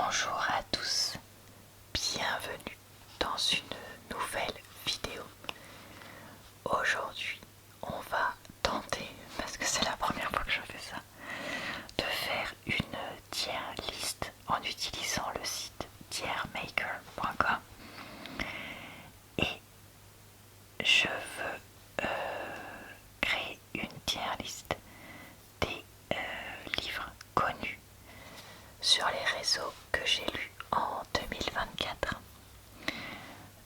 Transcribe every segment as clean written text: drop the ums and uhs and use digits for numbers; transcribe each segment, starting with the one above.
Bonjour à tous, bienvenue dans une nouvelle vidéo. Aujourd'hui, on va tenter, parce que c'est la première fois que je fais ça, de faire une tier list en utilisant le site tiermaker.com. Et je veux créer une tier list des livres connus sur les réseaux que j'ai lus en 2024.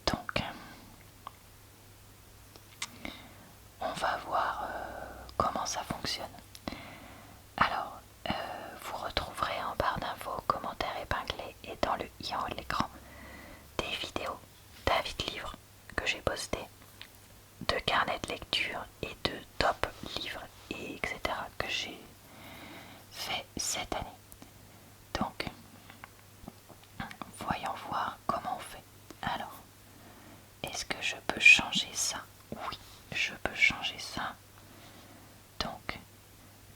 Donc, on va voir comment ça fonctionne. Alors, vous retrouverez en barre d'infos, commentaires épinglés et dans le i en haut de l'écran des vidéos d'avis de livres que j'ai postés, de carnets de lecture et de top livres et etc. que j'ai fait cette année. Donc, voyons voir comment on fait. Alors, est-ce que je peux changer ça? Oui, je peux changer ça. Donc,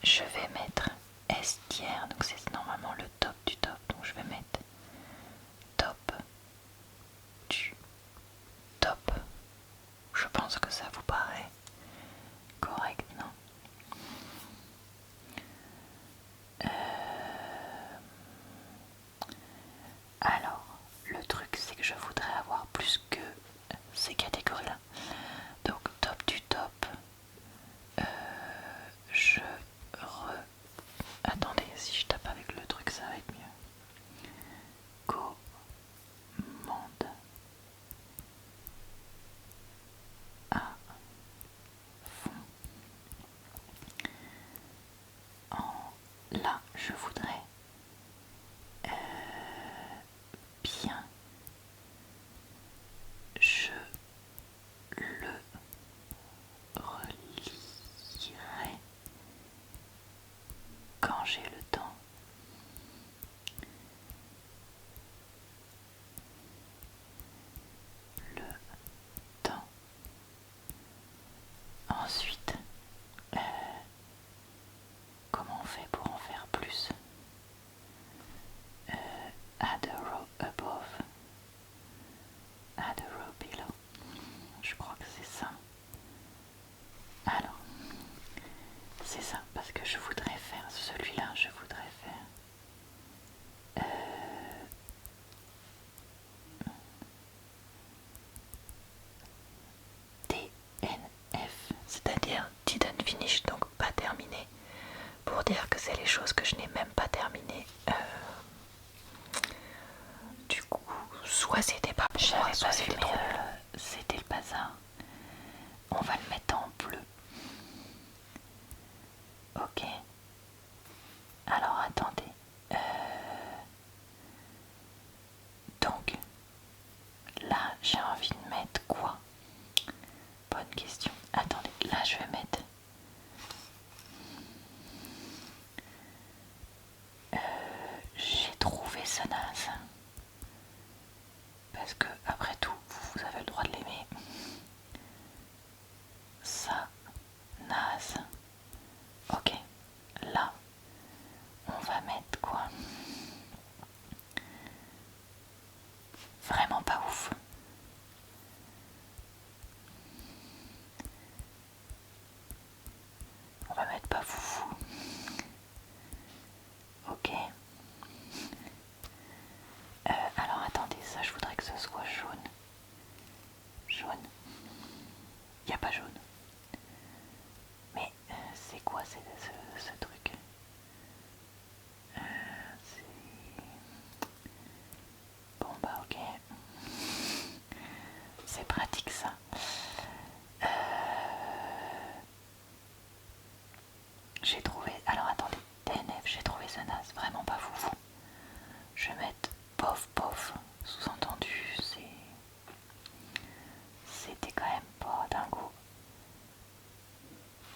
je vais mettre S tiers, donc c'est normalement le top du top, donc je vais mettre top du top. Je pense que ça vous paraît correct, non? Alors, le truc c'est que je voudrais avoir plus que ces catégories-là. Donc top du top, je attendez, si je tape avec le truc ça va être mieux. Commande à fond. Là, je voudrais bien, je le relirai quand j'ai le temps. Le temps. Ensuite, comment on fait pour en faire plus? Add a row above, add a row below. Je crois que c'est ça. Alors, c'est ça, parce que je voudrais faire celui-là, je voudrais faire DNF, c'est-à-dire didn't finish, donc pas terminé, pour dire que c'est les choses que je n'ai même pas terminées. Du coup, soit c'était pas pour moi, soit c'était trop c'était le bazar. On va le mettre en bleu. Ok. Alors attendez. Donc, là j'ai envie de mettre quoi? Bonne question. Attendez, là je vais mettre j'ai trouvé ça naze. Parce que après tout, vous avez le droit de l'aimer. Ça naze. Ok. Là, on va mettre quoi? Vraiment pas ouf. On va mettre pas foufou. Ok. Alors attendez, ça je voudrais que ce soit jaune. Jaune. Il n'y a pas jaune. Mais c'est quoi ce truc? Bon bah ok. C'est pratique ça. J'ai trouvé... Alors attendez, DNF, j'ai trouvé ça naze, vraiment pas foufou. Je vais mettre pof pof, sous-entendu, c'était quand même pas dingo.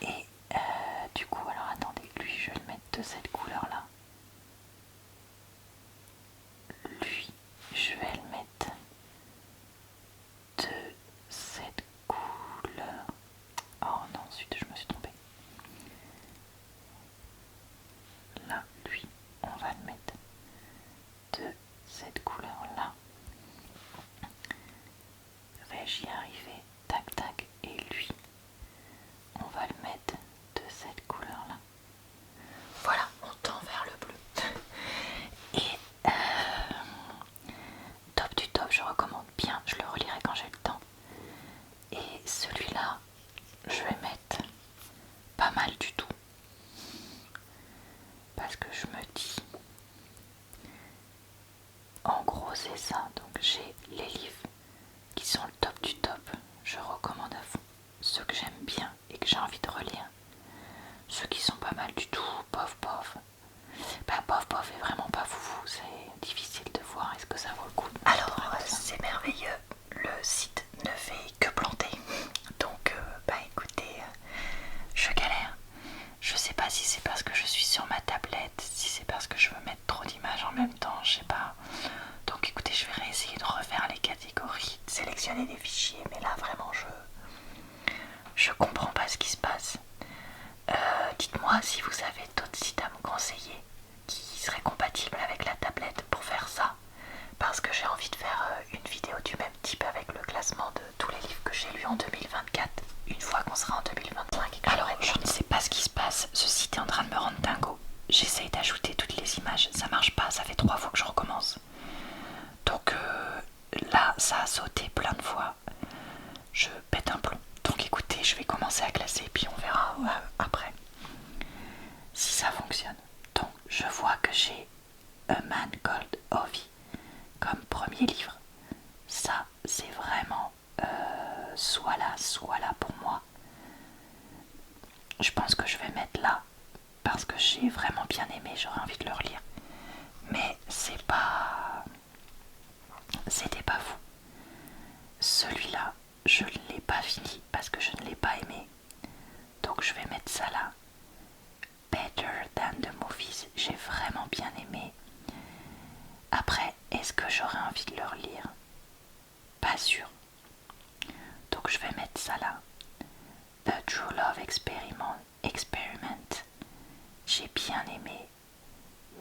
Et du coup, alors attendez, lui je vais le mettre de cette couleur là. Lui, je vais le mettre de cette couleur. Oh non, ensuite je me suis trompée. Là, lui, on va le mettre de j'y arriver. Tac tac. Et lui, on va le mettre de cette couleur là. Voilà, on tend vers le bleu. Et top du top, je recommande bien, je le relirai quand j'ai le temps. Et celui-là, je vais mettre pas mal du tout. Parce que je me dis, en gros c'est ça, donc j'ai les livres qui sont le top du top, je recommande à fond. Ceux que j'aime bien et que j'ai envie de relire. Ceux qui sont pas mal du tout, bof bof. Bah bof bof est vraiment pas foufou, c'est difficile de voir est-ce que ça vaut le coup. Alors c'est merveilleux, le site ne fait que planter. Donc bah écoutez, je galère. Je sais pas si c'est parce que je suis sur ma tablette, si c'est parce que je veux mettre trop d'images en même temps, je sais pas. Donc écoutez, je vais réessayer de refaire les catégories, de sélectionner des fichiers, mais là vraiment je comprends pas ce qui se passe. Dites-moi si vous avez d'autres sites à me conseiller qui seraient compatibles avec la tablette pour faire ça, parce que j'ai envie de faire une vidéo du même type avec le classement de tous les livres que j'ai lus en 2024, une fois qu'on sera en 2025. Alors je ne sais pas ce qui se passe, ce site est en train de me rendre dingo. J'essaye d'ajouter toutes les images, ça marche pas, ça fait 3 fois que je recommence. Donc là ça a sauté plein de fois, je pète un plomb. Donc écoutez, je vais commencer à classer et puis on verra après si ça fonctionne. Donc je vois que j'ai A Man Called Ovi comme premier livre. Ça c'est vraiment soit là pour moi. Je pense que je vais mettre là parce que j'ai vraiment bien aimé, j'aurais envie de le relire. Mais c'était pas fou. Celui-là, je ne l'ai pas fini parce que je ne l'ai pas aimé. Donc je vais mettre ça là. Better Than the Movies, j'ai vraiment bien aimé. Après, est-ce que j'aurais envie de le relire? Pas sûr. Donc je vais mettre ça là. The True Love Experiment. J'ai bien aimé,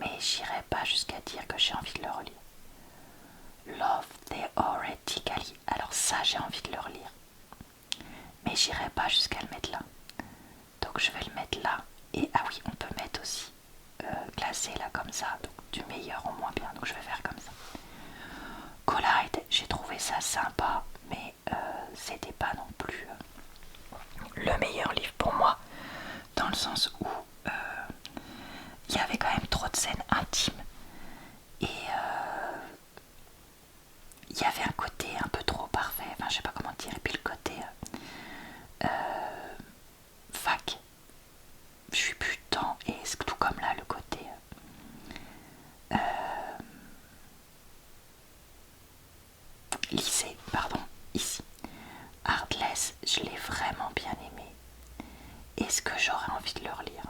mais j'irai pas jusqu'à dire que j'ai envie de le relire. Love Theoretically. Alors ça, j'ai envie de le relire. Mais j'irai pas jusqu'à le mettre là. Donc je vais le mettre là. Et ah oui, on peut mettre aussi classé là comme ça. Donc du meilleur au moins bien. Donc je vais faire comme ça. Collide, j'ai trouvé ça sympa. Mais c'était pas non plus le meilleur livre pour moi. Dans le sens où il y avait quand même trop de scènes intimes. Et il y avait un côté un peu trop parfait, enfin je sais pas comment dire, et puis le côté fac, je suis plus dedans, et c'est tout comme là le côté lycée, pardon, ici. Heartless, je l'ai vraiment bien aimé. Est-ce que j'aurais envie de le relire?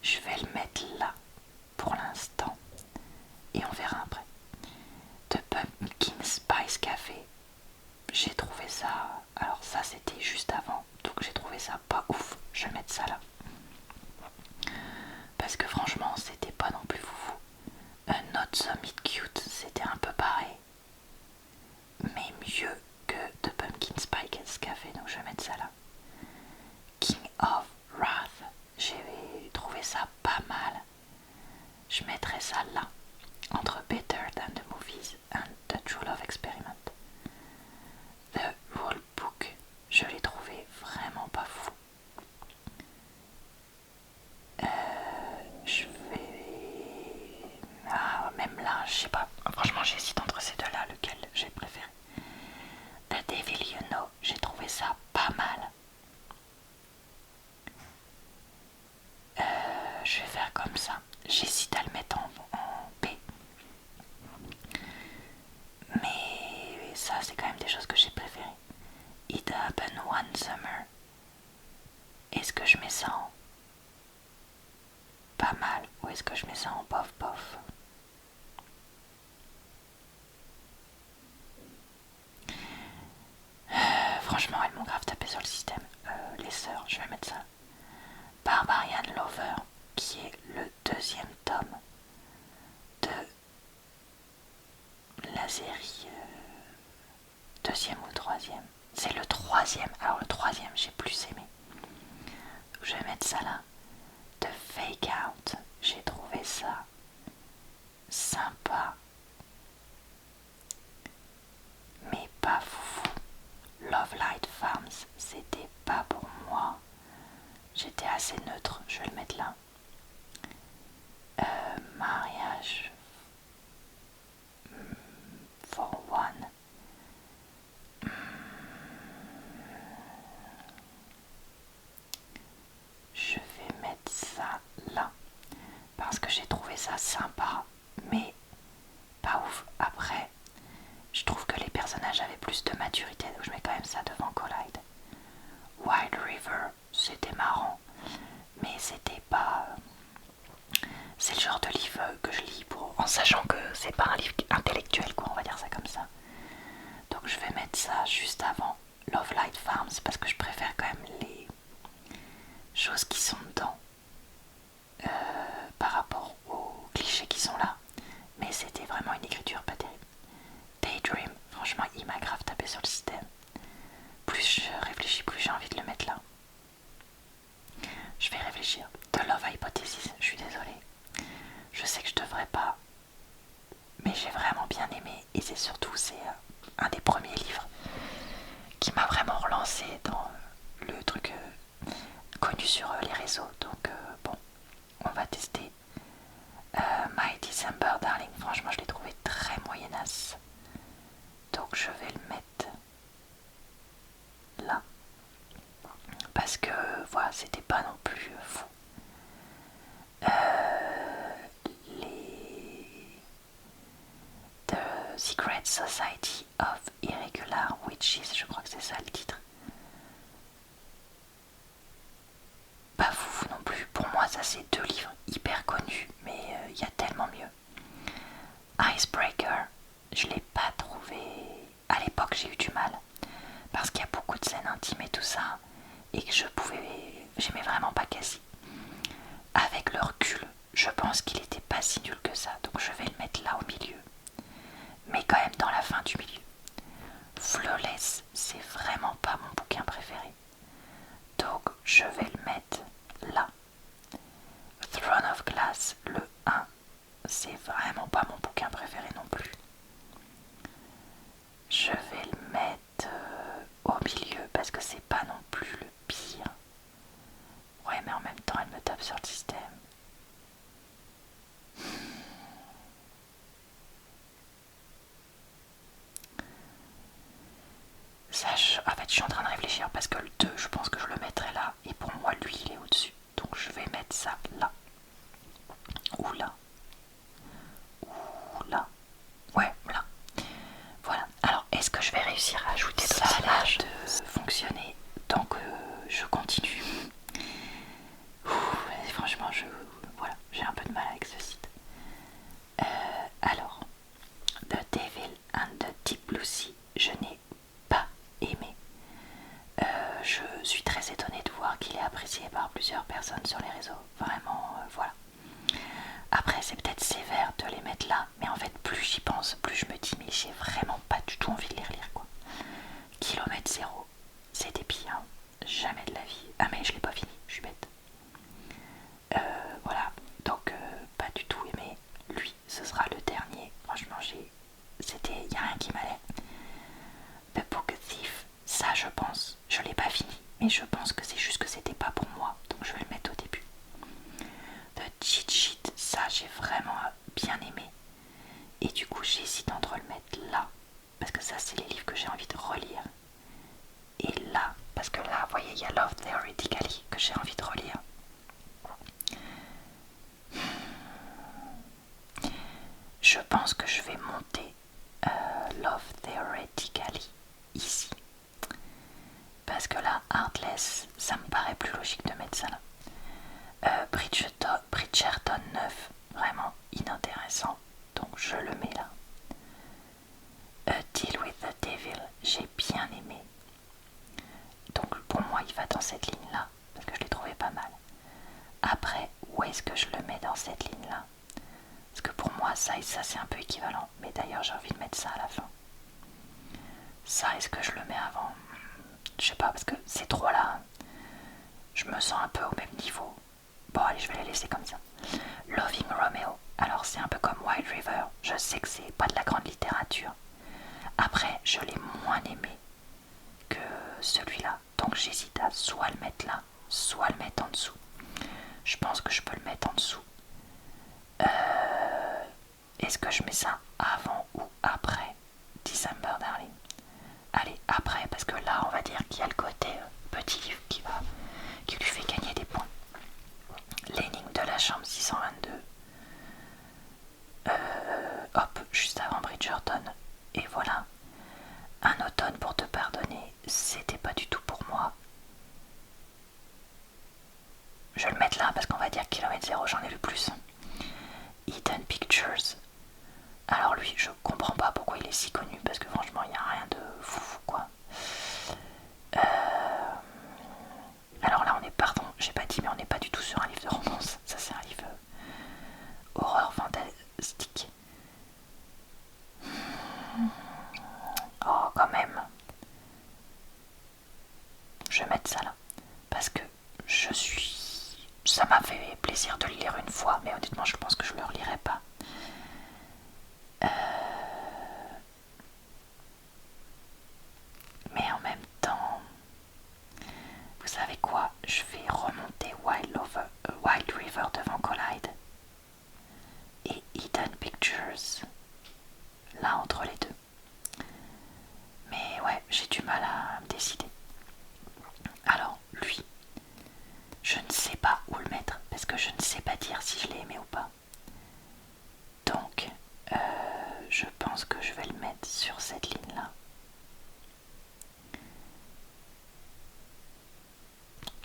Je vais le mettre là pour l'instant et on verra après. The Pumpkin Spice Café, j'ai trouvé ça, alors ça c'était juste avant, donc j'ai trouvé ça pas ouf, je vais mettre ça là. Parce que franchement c'était pas non plus foufou. Not So Meet Cute, c'était un peu pareil, mais mieux que The Pumpkin Spice Café, donc je vais mettre ça là. King of Wrath, j'ai trouvé ça pas mal, je mettrai ça là, entre Better Than the Movies and The True Love Experiment. The Rule Book, je l'ai trouvé vraiment pas fou. Je vais... Ah, même là, je sais pas. Franchement, j'hésite entre ces deux-là, lequel j'ai préféré. The Devil You Know, j'ai trouvé ça pas mal. Je vais faire comme ça. J'hésite à le mettre en B. Mais ça, c'est quand même des choses que j'ai préférées. It Happened One Summer. Est-ce que je mets ça en pas mal ou est-ce que je mets ça en bof bof? Franchement, elles m'ont grave tapé sur le système. Les sœurs, je vais mettre ça. Barbarian Lover, qui est le deuxième tome de troisième. Alors le troisième, j'ai plus aimé. Je vais mettre ça là. The Fake Out. J'ai trouvé ça sympa. Mais pas foufou. Love Light Farms, c'était pas pour moi. J'étais assez neutre, je vais le mettre là. Mariage for One. Je vais mettre ça là. Parce que j'ai trouvé ça sympa, mais pas ouf. Après, je trouve que les personnages avaient plus de maturité, donc je mets quand même ça devant Collide. Wild River, c'était marrant, mais c'était pas... C'est le genre de livre que je lis en sachant que c'est pas un livre intellectuel, quoi, on va dire ça comme ça. Donc je vais mettre ça juste avant Love Light Farms parce que je préfère quand même les choses qui sont dedans par rapport aux clichés qui sont là. Mais c'était vraiment une écriture pas terrible. Daydream, franchement il m'a grave tapé sur le système. Plus je réfléchis, plus j'ai envie de le mettre là. Je vais réfléchir. The Love Hypothesis, je suis désolée. Je sais que je devrais pas, mais j'ai vraiment bien aimé et c'est surtout un des premiers livres qui m'a vraiment relancé dans le truc connu sur les réseaux. Donc bon, on va tester. My December Darling, franchement je l'ai trouvé très moyenasse. Donc je vais le mettre là. Parce que voilà, c'était pas non plus fou. The Secret Society of Irregular Witches, je crois que c'est ça le titre. Pas fou non plus, pour moi ça c'est deux livres hyper connus, mais il y a tellement mieux. Icebreaker, je l'ai pas trouvé, à l'époque j'ai eu du mal, parce qu'il y a beaucoup de scènes intimes et tout ça, et que j'aimais vraiment pas Cassie. Avec le recul, je pense qu'il était pas si nul que ça, donc je vais le mettre là au milieu, mais quand même dans la fin du milieu. Flawless, c'est vraiment pas mon bouquin préféré, donc je vais le mettre là. Throne of Glass, le 1, c'est vraiment pas mon bouquin préféré non plus. Je vais le mettre au milieu parce que c'est pas non plus le pire. Ouais, mais en même temps, elle me tape sur le système. Ça, en fait, je suis en train de réfléchir parce que le 2, je pense que je le mettrai là. Et pour moi, lui, il est au-dessus. Donc, je vais mettre ça là. Ou là. Ou là. Ouais, là. Voilà. Alors, est-ce que je vais réussir à ajouter d'autres images de fonctionner tant que je continue? Franchement, voilà, j'ai un peu de mal avec ce site. Alors, The Devil and the Deep Blue Sea, je n'ai pas aimé. Je suis très étonnée de voir qu'il est apprécié par plusieurs personnes sur les réseaux. Vraiment, voilà. Après, c'est peut-être sévère de les mettre là, mais en fait, plus j'y pense, plus je me dis, mais j'ai vraiment pas du tout envie de les relire, quoi. Kilomètre zéro, c'était pire, jamais de la vie. Ah, mais je l'ai pas fini, je suis bête. Voilà, donc pas du tout aimé. Lui, ce sera le dernier. Franchement, il n'y a rien qui m'allait. The Book Thief, ça je pense, je l'ai pas fini, mais je pense que c'est juste que c'était pas pour moi, donc je vais le mettre au début. The Cheat Sheet, ça j'ai vraiment bien aimé. Et du coup, j'hésite entre le mettre là, parce que ça c'est les livres que j'ai envie de relire. Et là, parce que là, vous voyez, il y a Love Theoretically que j'ai envie de relire. Je pense que je vais monter Love Theoretically ici. Parce que là, Heartless, ça me paraît plus logique de mettre ça là. Bridgerton 9, vraiment inintéressant. Donc je le mets là. Deal with the Devil, j'ai bien aimé. Donc pour moi, il va dans cette ligne là. Parce que je l'ai trouvé pas mal. Après, où est-ce que je le mets dans cette ligne là? Parce que pour moi, ça et ça, c'est un peu équivalent. Mais d'ailleurs, j'ai envie de mettre ça à la fin. Ça, est-ce que je le mets avant? Je sais pas, parce que ces trois-là, je me sens un peu au même niveau. Bon, allez, je vais les laisser comme ça. Loving Romeo. Alors, c'est un peu comme Wild River. Je sais que c'est pas de la grande littérature. Après, je l'ai moins aimé que celui-là. Donc, j'hésite à soit le mettre là, soit le mettre en dessous. Je pense que je peux le mettre en dessous. Est-ce que je mets ça avant ou après December Darling? Allez, après, parce que là, on va dire qu'il y a le côté petit livre qui lui fait gagner des points. L'énigme de la chambre 622. Hop, juste avant Bridgerton. Et voilà. Un automne pour te pardonner, c'était pas du tout pour moi. Je vais le mettre là parce qu'on va dire kilomètre 0, j'en ai lu plus. Hidden Pictures. Alors lui, je comprends pas pourquoi il est si connu parce que franchement, il n'y a rien de fou quoi. Alors là, on est, pardon, j'ai pas dit, mais on n'est pas du tout sur un livre de romance. Ça, c'est un livre horreur fantastique. Oh, quand même. Je vais mettre ça là. Parce que je suis... Ça m'a fait plaisir de le lire une fois, mais honnêtement, je pense que je le relirai pas. Mais en même temps, vous savez quoi? Je vais remonter Wild River devant Collide et Hidden Pictures là entre les deux. Mais ouais, j'ai du mal à me décider. Alors, lui, je ne sais pas où le mettre parce que je ne sais pas dire si je l'ai aimé ou pas. Donc, je pense que je vais le mettre sur cette ligne-là.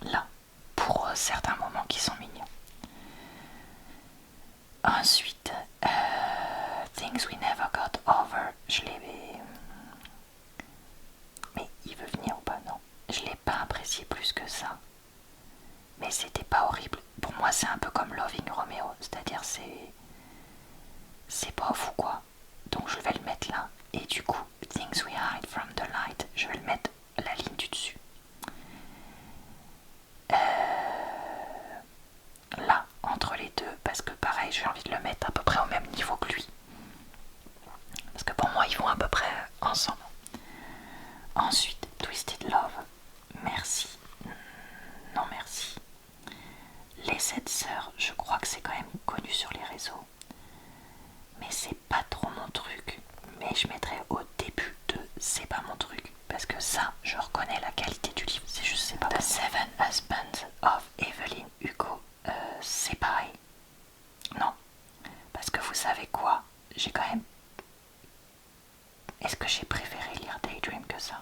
Là, pour certains moments qui sont mignons. Ensuite, Things We Never Got Over, je l'ai... Mais il veut venir ou pas? Non. Je l'ai pas apprécié plus que ça. Mais c'était pas horrible. Pour moi, c'est un peu comme Loving Romeo, c'est-à-dire c'est pas fou quoi. Donc je vais le mettre là. Et du coup, Things We Hide From The Light, je vais le mettre la ligne du dessus. Là, entre les deux, parce que pareil, j'ai envie de le mettre à peu près au même niveau que lui. Parce que pour moi, ils vont à peu près ensemble. Ensuite, Twisted Love, merci. Non merci. Les 7 sœurs, je crois que c'est quand même connu sur les réseaux. Mais c'est pas trop mon truc. Mais je mettrais au début de c'est pas mon truc. Parce que ça, je reconnais la qualité du livre. C'est juste, c'est pas The Seven Husbands of Evelyn Hugo. C'est pareil. Non. Parce que vous savez quoi? J'ai quand même... Est-ce que j'ai préféré lire Daydream que ça?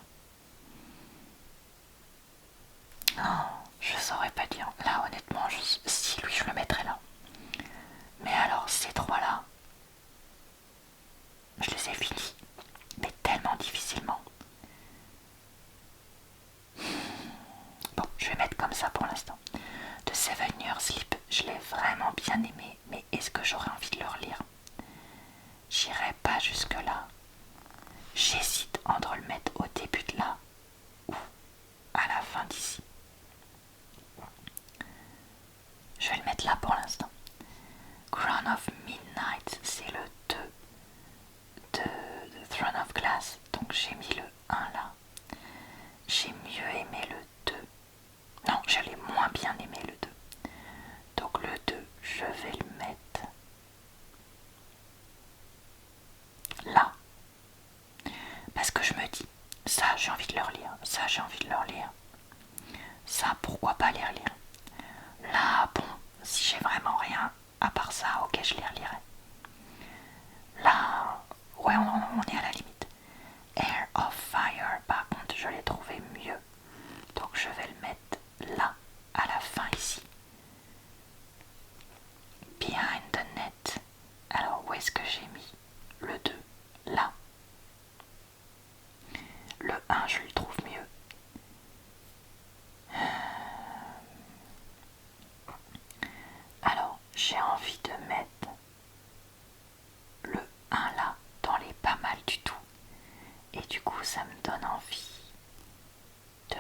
Non, je saurais pas dire. Là, honnêtement, si lui, je le mettrais là. Mais alors, ces trois-là, je les ai finis, mais tellement difficilement. Bon, je vais mettre comme ça pour l'instant. The 7 Years Sleep, je l'ai vraiment bien aimé, mais est-ce que j'aurais envie de le relire? J'irai pas jusque-là. J'hésite entre le mettre au début de là ou à la fin d'ici. Je vais le mettre là pour l'instant. Crown of Midnight, c'est le 2 de Throne of Glass. Donc j'ai mis le 1 là. J'ai mieux aimé le 2. Non, j'allais moins bien aimé le 2. Donc le 2, je vais le mettre là. Parce que je me dis, ça j'ai envie de le relire, ça j'ai envie de le relire. Ça, pourquoi pas les relire? Là, bon, si j'ai vraiment rien à part ça, ok, je les relirai. Là, ouais, on est à la limite. Air of Fire, par contre, je l'ai trouvé mieux. Donc je vais le mettre là, à la fin ici. Behind the Net. Alors, où est-ce que j'ai mis le 2? Là. Le 1, je le trouve mieux. Alors, j'ai envie de mettre le 1 là, dans les pas mal du tout. Et du coup, ça me donne envie de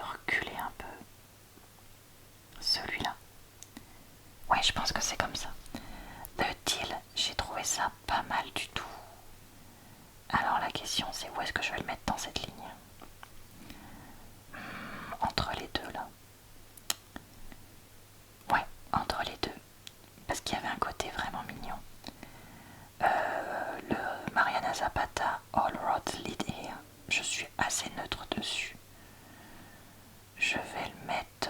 Ouais, je pense que c'est comme ça. The Deal, j'ai trouvé ça pas mal du tout. Alors la question c'est où est-ce que je vais le mettre dans cette ligne? Entre les deux là. Ouais, entre les deux. Parce qu'il y avait un côté vraiment mignon. Le Mariana Zapata All Roads Lead Here, je suis assez neutre dessus. Je vais le mettre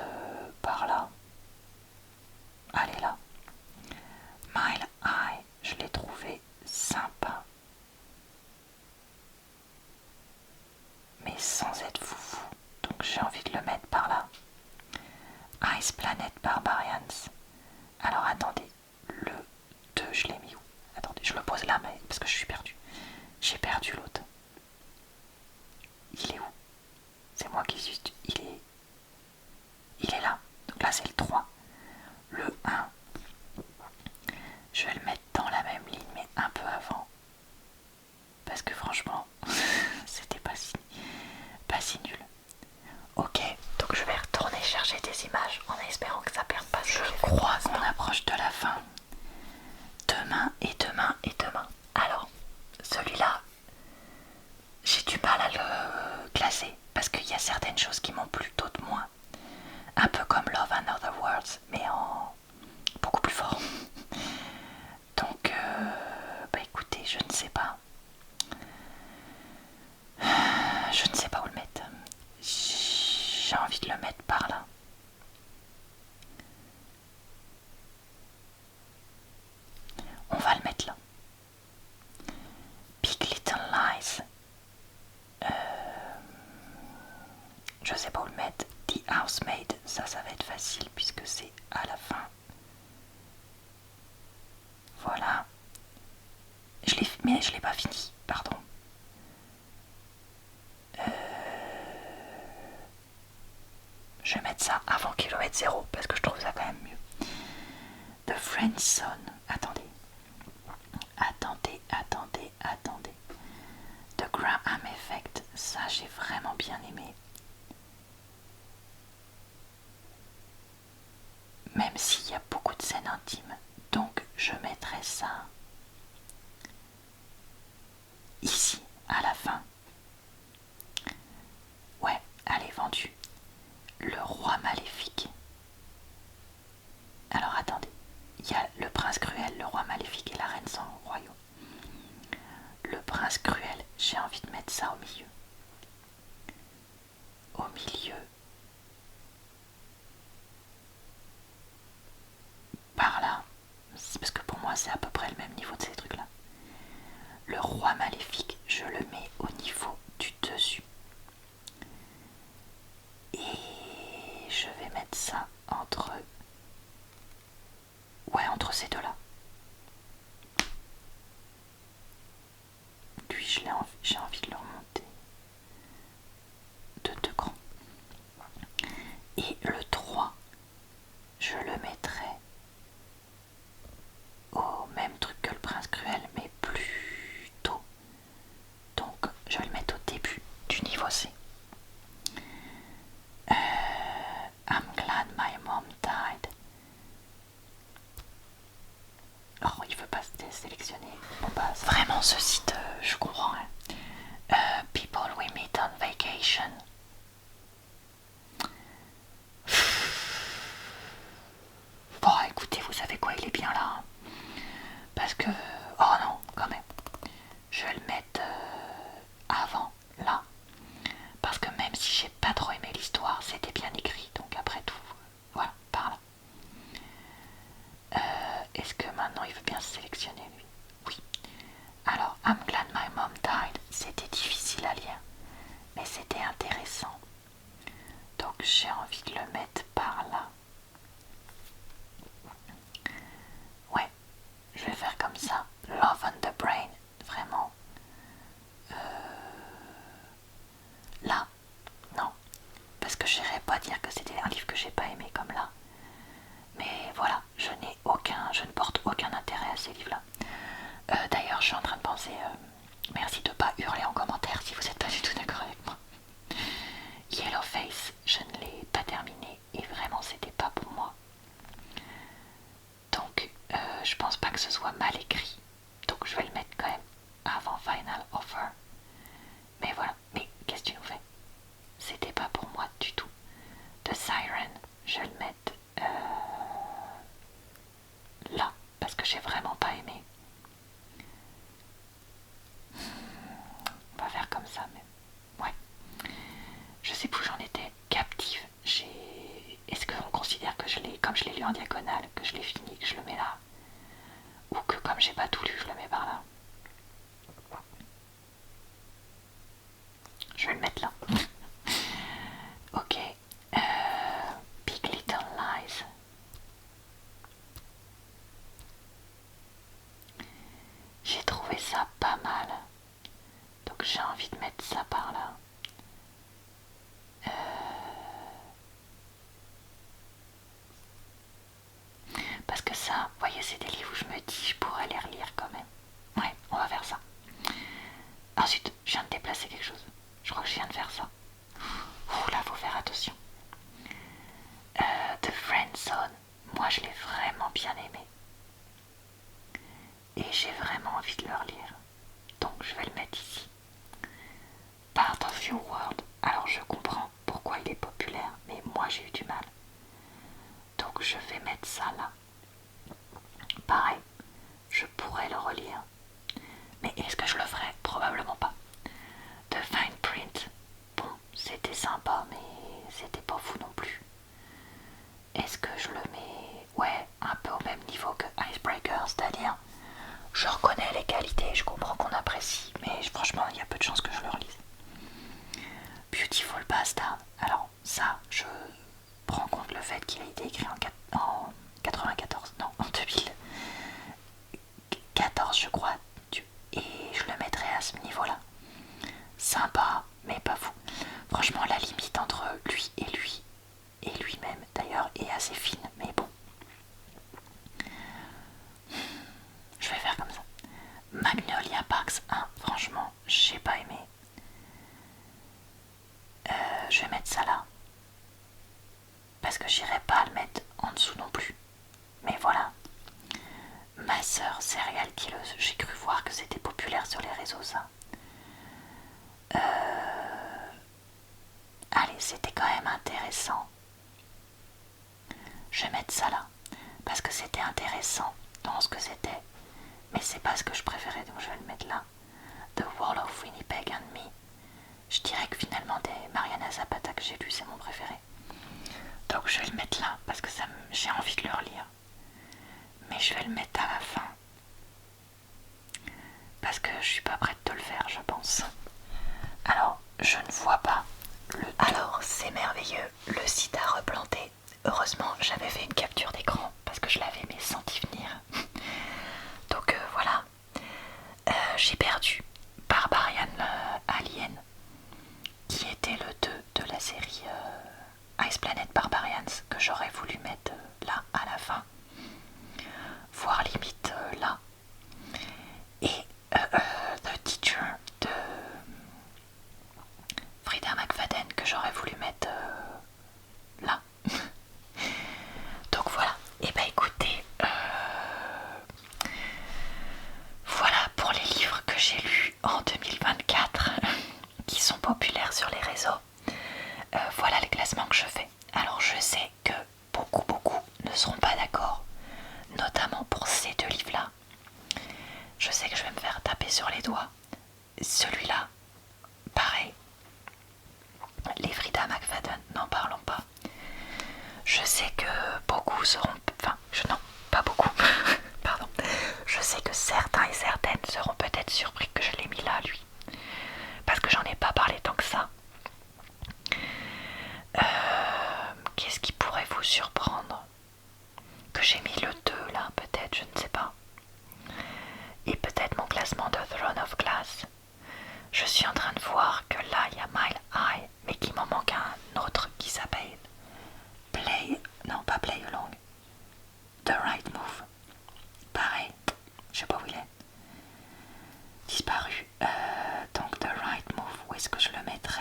par là. Allez là. Mile High, je l'ai trouvé sympa. Mais sans être foufou. Donc j'ai envie de le mettre par là. Ice Planet Barbarians. Alors attendez, le 2 je l'ai mis où? Attendez, je le pose là mais parce que je suis perdu. J'ai perdu l'autre. Il est où? C'est moi qui suis... Il est là. Donc là c'est le 3. Le 1. Je vais le mettre dans la même ligne mais un peu avant. Parce que franchement, c'était pas si nul. Ok, donc je vais retourner chercher des images en espérant que ça perde pas. Je crois qu'on approche de la fin. Demain et demain et demain. Alors, celui-là, j'ai du mal à le classer parce qu'il y a certaines choses qui m'ont plu, d'autres moins. Un peu comme Love and Other Worlds, mais en beaucoup plus fort. Donc, bah écoutez, je ne sais pas. Je ne sais pas où le mettre. J'ai envie de le mettre par là. On va le mettre là. Big Little Lies. Je sais pas où le mettre. The Housemaid, ça va être facile puisque c'est à la fin. Voilà. Mais je l'ai pas fini, pardon. Je vais mettre ça avant kilomètre 0 parce que je trouve ça quand même mieux. The Friendzone. Attendez. The Graham Effect. Ça, j'ai vraiment bien aimé. Même s'il y a beaucoup de scènes intimes. Donc, je mettrai ça ici, à la fin. Ouais, elle est vendue. Le Roi Maléfique. Alors attendez, il y a le Prince Cruel, le Roi Maléfique et la Reine sans royaume. Le Prince Cruel, j'ai envie de mettre ça au milieu. Au milieu. Par là. Parce que pour moi c'est à peu près le même niveau de ces trucs là. Le Roi Maléfique, je le mets au niveau du dessus. Et je vais mettre ça entre... Ouais, entre ces deux là. Lui, j'ai envie de le remonter de 2 crans. Et le 3, je le mettrai au même truc que le Prince Cruel, mais plus tôt. Donc, je vais le mettre au début du niveau C. I'm glad my mom died. Oh, il veut pas se sélectionner. Bon bah, vraiment, ce site, je comprends. Hein. People we meet on vacation. Bon, écoutez, vous savez quoi, il est bien là. Hein. Parce que... Oh non, quand même. Je vais le mettre avant, là. Parce que même si j'ai pas trop aimé l'histoire, c'était bien écrit. Donc après tout, voilà, par là. Est-ce que maintenant il veut bien se sélectionner, lui? Oui. Alors, I'm glad my mom died. C'était difficile à lire. Mais c'était intéressant. Donc j'ai envie de le mettre par là. Ouais, je vais faire comme ça. Love on the Brain, vraiment. Là, non. Parce que j'irais pas dire que c'était un livre que j'ai pas aimé comme là. Mais voilà, je ne porte aucun intérêt à ces livres-là. j'ai vraiment pas aimé. On va faire comme ça, mais ouais. Je sais plus où j'en étais. Captive. Est-ce qu'on considère que comme je l'ai lu en diagonale, que je l'ai fini, que je le mets là, ou que comme j'ai pas tout lu, je le mets par là? Je vais le mettre là. Ok. Big Little Lies. J'ai trouvé ça pas mal. Donc j'ai envie de mettre ça par là. Parce que ça, vous voyez, c'est des livres où je me dis je pourrais les relire quand même. Ouais, on va faire ça. Ensuite, je viens de déplacer quelque chose. Je crois que je viens de faire ça. Ouh là, faut faire attention. The Friend Zone. Moi, je l'ai vraiment bien aimé. Et j'ai vraiment envie de le relire. Donc, je vais le mettre ici. Part of Your World. Alors, je comprends pourquoi il est populaire, mais moi, j'ai eu du mal. Donc, je vais mettre ça là. Pareil, je pourrais le relire. Mais est-ce que je le ferais? Probablement pas. The Fine Print. Bon, c'était sympa, mais c'était pas fou non plus. Est-ce que je le mets, ouais, un peu au même niveau que Icebreaker, c'est-à-dire je reconnais les qualités, je comprends qu'on apprécie, mais franchement il y a peu de chances que je le relise. Beautiful Bastard. Alors ça, je prends en compte le fait qu'il a été écrit en 94, non, en 2014 je crois, et je le mettrai à ce niveau-là. Sympa, mais pas fou. Franchement, la limite entre lui et lui-même d'ailleurs est assez fine, mais bon. Je vais faire comme ça. Magnolia Parks 1, franchement, j'ai pas aimé. Je vais mettre ça là. Parce que j'irai pas le mettre en dessous non plus. Mais voilà. Ma sœur serial killeuse, j'ai cru voir que c'était populaire sur les réseaux ça. Allez, c'était quand même intéressant. Je vais mettre ça là. Parce que c'était intéressant dans ce que c'était. Mais c'est pas ce que je préférais, donc je vais le mettre là. The Wall of Winnipeg and Me. Je dirais que finalement des Mariana Zapata que j'ai lu, c'est mon préféré. Donc je vais le mettre là parce que j'ai envie de le relire. Mais je vais le mettre à la fin. Parce que je suis pas prête de le faire, je pense. Alors, je ne vois pas le... Alors, c'est merveilleux, le site a replanté. Heureusement, j'avais fait une capture d'écran parce que je l'avais mais senti venir. Donc voilà. J'ai perdu Barbarian Alien, qui était le 2 de la série Ice Planet Barbarians, que j'aurais voulu mettre là à la fin, voire limite là. Et The Teacher de Frida McFadden, que j'aurais voulu mettre là. Donc voilà. Et bah écoutez, voilà pour les livres que j'ai lus en 2024 qui sont populaires sur les réseaux. Voilà les classements que je fais. Alors je sais que beaucoup ne seront pas d'accord, notamment pour ces deux livres-là. Je sais que je vais me faire taper sur les doigts. Celui-là, pareil. Les Frida McFadden, n'en parlons pas. Je sais que beaucoup seront... Enfin, non, pas beaucoup. Pardon. Je sais que certains et certaines seront peut-être surpris que je l'ai mis là, lui. Parce que j'en ai pas parlé tant que ça. Qu'est-ce qui pourrait vous surprendre? Que j'ai mis le 2 là, peut-être, je ne sais pas. Et peut-être mon classement de Throne of Glass. Je suis en train de voir que là, il y a Mile High, mais qu'il m'en manque un autre qui s'appelle non pas Play Along, The Right Move. Pareil, je sais pas où il est. Disparu. Donc The Right Move, où est-ce que je le mettrais?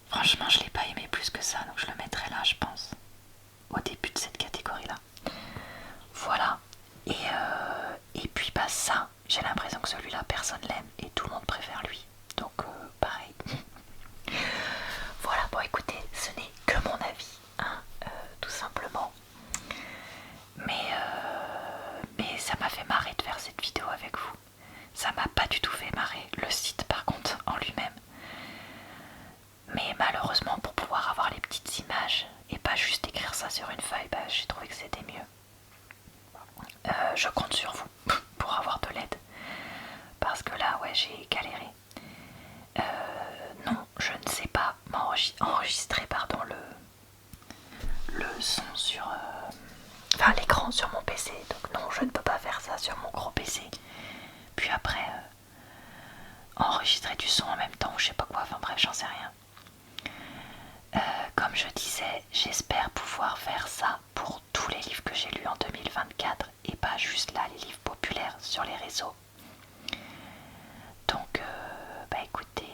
Franchement, je l'ai pas aimé plus que ça, donc je le mettrai là, je pense. Au début de cette catégorie-là. Voilà. Et puis bah ça, j'ai l'impression que celui-là, personne l'aime et tout le monde préfère lui. Donc pareil. Voilà, bon écoutez, ce n'est que mon avis, hein, tout simplement. et ben, j'ai trouvé que c'était mieux. Je compte sur vous pour avoir de l'aide. Parce que là, ouais, j'ai galéré. Non, je ne sais pas enregistrer pardon, le son sur... enfin, l'écran sur mon PC. Donc non, je ne peux pas faire ça sur mon gros PC. Puis après, enregistrer du son en même temps, je sais pas quoi. Enfin bref, j'en sais rien. Comme je disais, j'espère pouvoir faire ça pour tous les livres que j'ai lus en 2024 et pas juste là les livres populaires sur les réseaux. Donc, bah écoutez,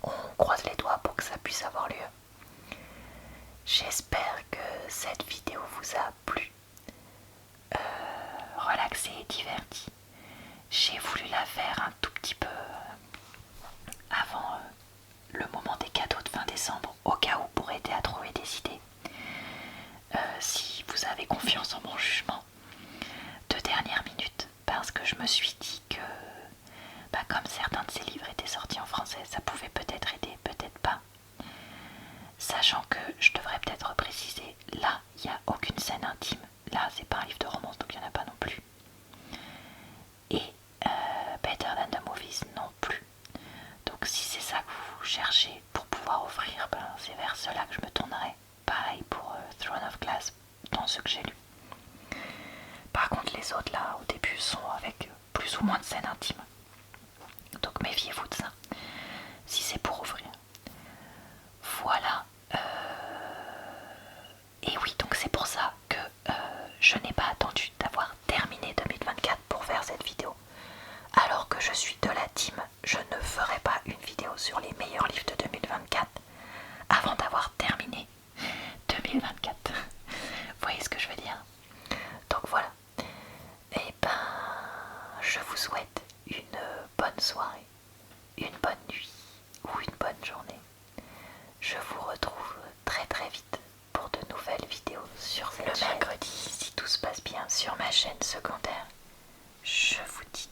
on croise les doigts pour que ça puisse avoir lieu. J'espère que cette vidéo vous a plu, relaxé et diverti. J'ai voulu la faire un tout petit peu avant le moment des cadeaux de fin décembre, au cas où pour aider à trouver des idées. Si vous avez confiance en mon jugement de dernière minute, parce que je me suis dit que bah, comme certains de ces livres étaient sortis en français, ça pouvait peut-être aider, peut-être pas. Sachant que je devrais peut-être préciser, là il n'y a aucune scène intime, là c'est pas un livre de romance donc il n'y en a pas non plus. Et Better Than the Movies non plus. Donc si c'est ça que vous cherchez pour pouvoir offrir, ben, c'est vers cela que je me tournerai. Pareil pour Throne of Glass, dans ceux que j'ai lus. Par contre les autres là au début sont avec plus ou moins de scènes intimes. Donc méfiez-vous de ça, si c'est pour ouvrir. Voilà. Et oui, donc c'est pour ça que je n'ai pas attendu d'avoir terminé 2024 pour faire cette vidéo. Alors que je suis de la team, je ne ferai pas une vidéo sur les meilleurs livres de 2024 avant d'avoir terminé 2024. Vous voyez ce que je veux dire? Donc voilà. Et ben, je vous souhaite une bonne soirée, une bonne nuit ou une bonne journée. Je vous retrouve très très vite pour de nouvelles vidéos sur cette chaîne. Le mercredi, si tout se passe bien, sur ma chaîne secondaire. Je vous dis